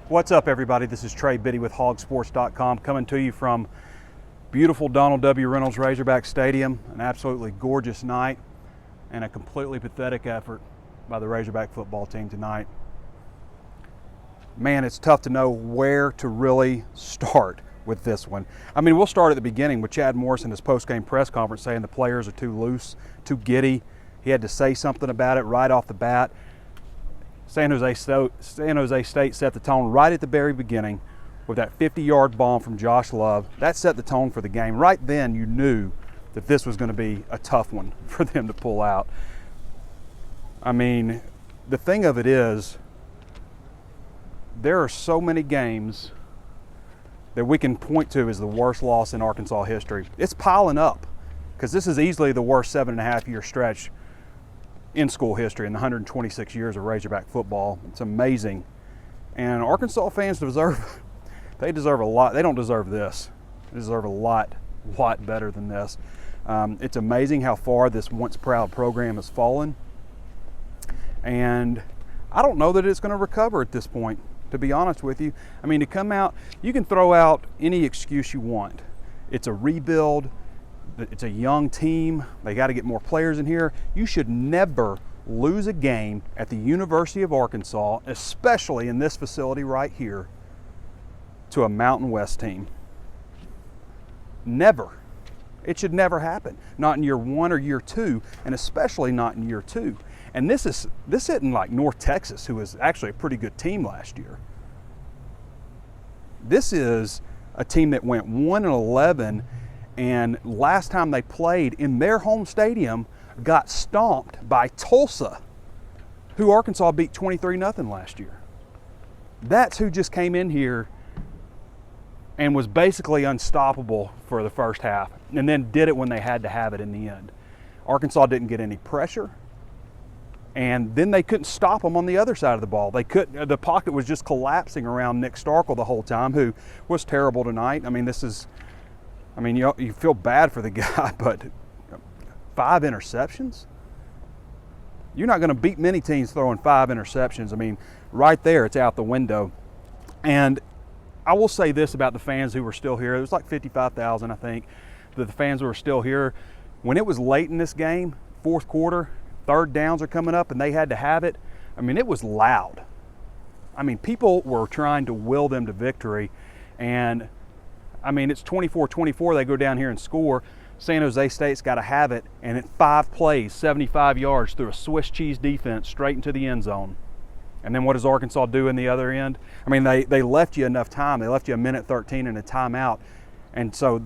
What's up, everybody? This is Trey Biddy with HawgSports.com, coming to you from beautiful Donald W. Reynolds Razorback Stadium. An absolutely gorgeous night and a completely pathetic effort by the Razorback football team tonight. Man, it's tough to know where to really start with this one. I mean, we'll start at the beginning with Chad Morris in his post-game press conference saying the players are too loose, too giddy. He had to say something about it right off the bat. San Jose State set the tone right at the very beginning with that 50-yard bomb from Josh Love. That set the tone for the game. Right then, you knew that this was going to be a tough one for them to pull out. I mean, the thing of it is, there are so many games that we can point to as the worst loss in Arkansas history. It's piling up because this is easily the worst 7.5-year stretch in school history in the 126 years of Razorback football. It's amazing. And Arkansas fans deserve a lot. They don't deserve this. They deserve a lot better than this. It's amazing how far this once proud program has fallen. And I don't know that it's going to recover at this point, to be honest with you. I mean, to come out, you can throw out any excuse you want. It's a rebuild. It's a young team. They got to get more players in here. You should never lose a game at the University of Arkansas, especially in this facility right here, to a Mountain West team. Never. It should never happen. Not in year 1 or year 2, and especially not in year 2. And this isn't like North Texas, who was actually a pretty good team last year. This is a team that went 1-11, and last time they played in their home stadium got stomped by Tulsa, who Arkansas beat 23-0 last year. That's who just came in here and was basically unstoppable for the first half, and then did it when they had to have it in the end. Arkansas didn't get any pressure, and then they couldn't stop them on the other side of the ball. The pocket was just collapsing around Nick Starkel the whole time, who was terrible tonight. I mean, you feel bad for the guy, but 5 interceptions? You're not going to beat many teams throwing 5 interceptions. I mean, right there, it's out the window. And I will say this about the fans who were still here. It was like 55,000, I think, the fans who were still here. When it was late in this game, fourth quarter, third downs are coming up and they had to have it, I mean, it was loud. I mean, people were trying to will them to victory. And I mean, it's 24-24. They go down here and score. San Jose State's got to have it, and at 5 plays, 75 yards through a Swiss cheese defense straight into the end zone. And then what does Arkansas do in the other end? I mean, they left you enough time. They left you a minute 13 and a timeout. And so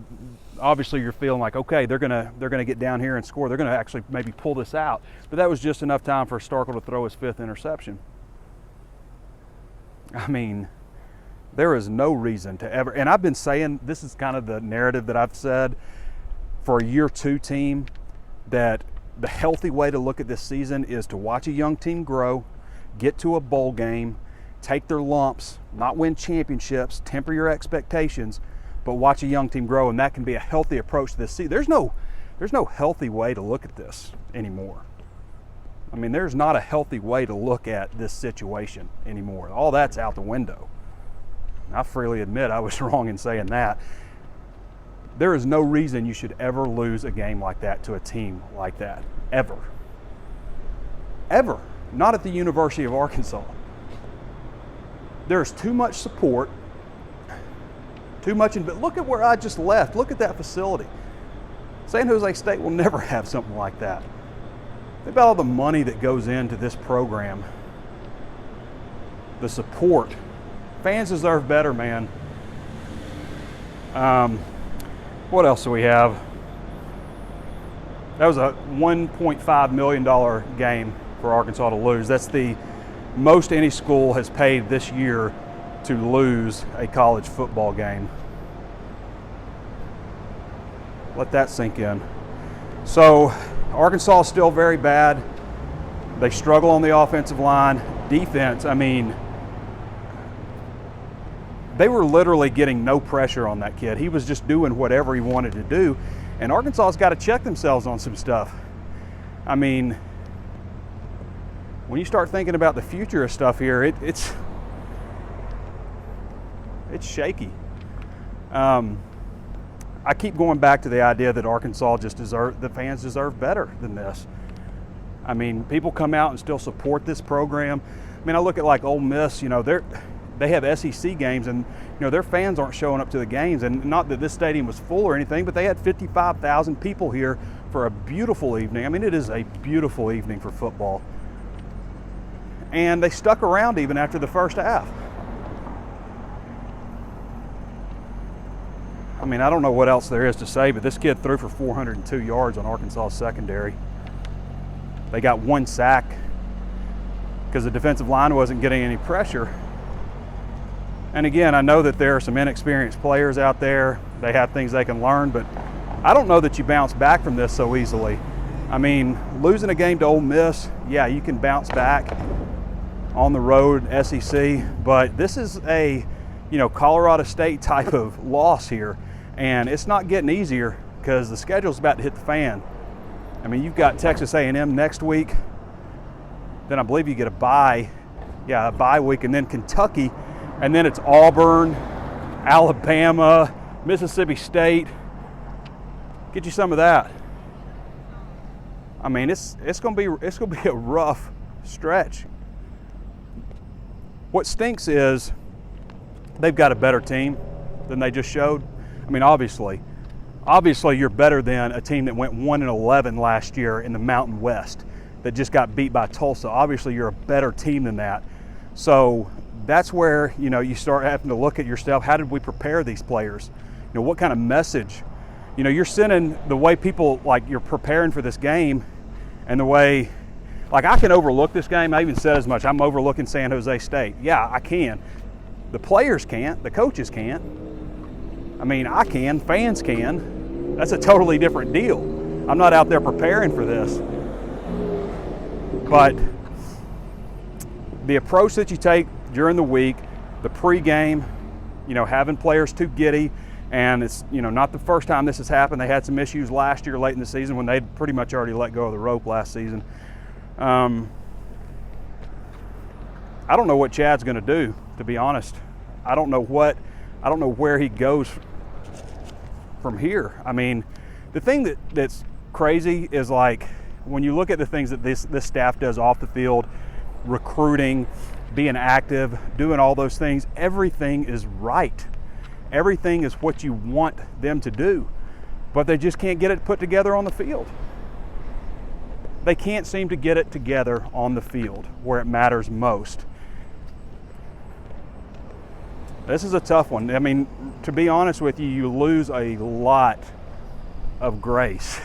obviously you're feeling like, okay, they're gonna get down here and score. They're gonna actually maybe pull this out. But that was just enough time for Starkel to throw his 5th interception. I mean, there is no reason to ever, and I've been saying, this is kind of the narrative that I've said for a year 2 team, that the healthy way to look at this season is to watch a young team grow, get to a bowl game, take their lumps, not win championships, temper your expectations, but watch a young team grow, and that can be a healthy approach to this season. There's no healthy way to look at this anymore. I mean, there's not a healthy way to look at this situation anymore. All that's out the window. I freely admit I was wrong in saying that. There is no reason you should ever lose a game like that to a team like that, ever. Ever. Not at the University of Arkansas. There's too much support, but look at where I just left. Look at that facility. San Jose State will never have something like that. Think about all the money that goes into this program. The support. Fans deserve better, man. What else do we have? That was a $1.5 million game for Arkansas to lose. That's the most any school has paid this year to lose a college football game. Let that sink in. So Arkansas is still very bad. They struggle on the offensive line. Defense, I mean, they were literally getting no pressure on that kid. He was just doing whatever he wanted to do. And Arkansas's got to check themselves on some stuff. I mean, when you start thinking about the future of stuff here, It's shaky. I keep going back to the idea that Arkansas the fans deserve better than this. I mean, people come out and still support this program. I mean, I look at like Ole Miss, they have SEC games, and their fans aren't showing up to the games. And not that this stadium was full or anything, but they had 55,000 people here for a beautiful evening. I mean, it is a beautiful evening for football. And they stuck around even after the first half. I mean, I don't know what else there is to say, but this kid threw for 402 yards on Arkansas secondary. They got 1 sack because the defensive line wasn't getting any pressure. And again, I know that there are some inexperienced players out there. They have things they can learn, but I don't know that you bounce back from this so easily. I mean, losing a game to Ole Miss, yeah, you can bounce back on the road, SEC, but this is a, Colorado State type of loss here. And it's not getting easier because the schedule's about to hit the fan. I mean, you've got Texas A&M next week. Then I believe you get a bye week, and then Kentucky, and then it's Auburn, Alabama, Mississippi State. Get you some of that. I mean, it's going to be a rough stretch. What stinks is they've got a better team than they just showed. I mean, obviously you're better than a team that went 1-11 last year in the Mountain West that just got beat by Tulsa. Obviously, you're a better team than that. So that's where, you start having to look at yourself. How did we prepare these players? What kind of message? You're sending the way people, like, you're preparing for this game, and the way, like, I can overlook this game. I even said as much. I'm overlooking San Jose State. Yeah, I can. The players can't. The coaches can't. I mean, I can, fans can. That's a totally different deal. I'm not out there preparing for this. But the approach that you take during the week, the pregame, having players too giddy, and it's, not the first time this has happened. They had some issues last year late in the season when they'd pretty much already let go of the rope last season. I don't know what Chad's going to do, to be honest. I don't know where he goes from here. I mean, the thing that's crazy is, like, when you look at the things that this staff does off the field, recruiting, being active, doing all those things, everything is right. Everything is what you want them to do, but they just can't get it put together on the field. They can't seem to get it together on the field where it matters most. This is a tough one. I mean, to be honest with you, you lose a lot of grace.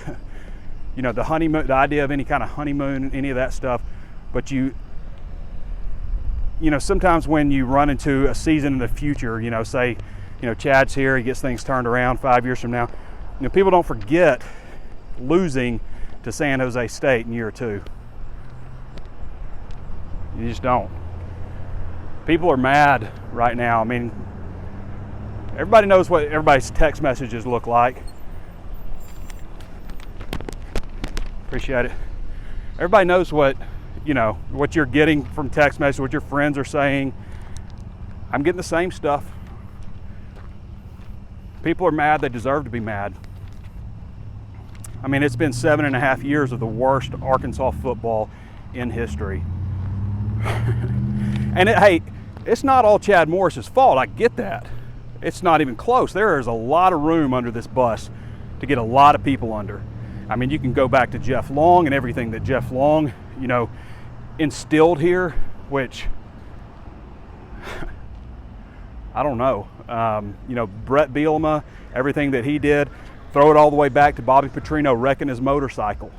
The honeymoon, the idea of any kind of honeymoon, any of that stuff. But sometimes when you run into a season in the future, say, Chad's here, he gets things turned around 5 years from now. People don't forget losing to San Jose State in year 2. You just don't. People are mad right now. I mean, everybody knows what everybody's text messages look like. Appreciate it. Everybody knows what you're getting from text messages, what your friends are saying. I'm getting the same stuff. People are mad. They deserve to be mad. I mean, it's been 7.5 years of the worst Arkansas football in history. And it's not all Chad Morris's fault. I get that. It's not even close. There is a lot of room under this bus to get a lot of people under. I mean, you can go back to Jeff Long and everything that Jeff Long, instilled here, which I don't know. Brett Bielema, everything that he did, throw it all the way back to Bobby Petrino wrecking his motorcycle.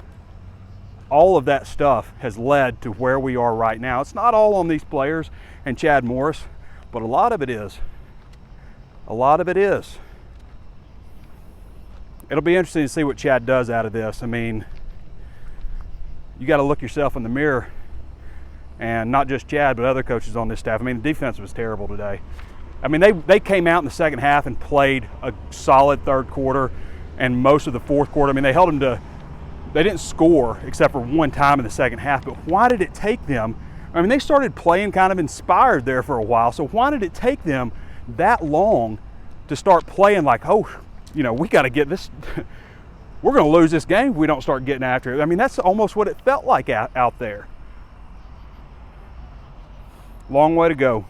All of that stuff has led to where we are right now. It's not all on these players and Chad Morris, but a lot of it is. A lot of it is. It'll be interesting to see what Chad does out of this. I mean, you got to look yourself in the mirror, and not just Chad, but other coaches on this staff. I mean, the defense was terrible today. I mean, they came out in the second half and played a solid third quarter and most of the fourth quarter. I mean, they held them to, they didn't score except for one time in the second half, but why did it take them? I mean, they started playing kind of inspired there for a while, so why did it take them that long to start playing like, oh, you know, we got to get this. We're going to lose this game if we don't start getting after it. I mean, that's almost what it felt like out there. Long way to go.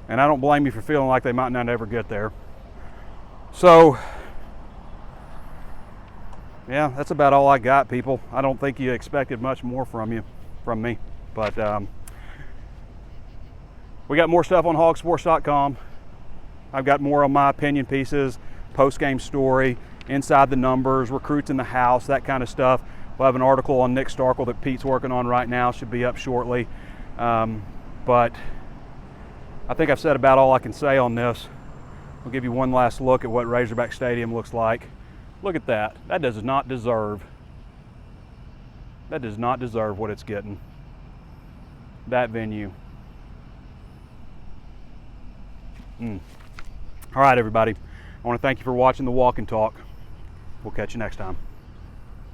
And I don't blame you for feeling like they might not ever get there. So, yeah, that's about all I got, people. I don't think you expected much more from me. But we got more stuff on HawgSports.com. I've got more on my opinion pieces, post-game story, inside the numbers, recruits in the house, that kind of stuff. We'll have an article on Nick Starkel that Pete's working on right now. Should be up shortly. But I think I've said about all I can say on this. I'll give you one last look at what Razorback Stadium looks like. Look at that. That does not deserve what it's getting. That venue. All right, everybody. I want to thank you for watching the Walk and Talk. We'll catch you next time.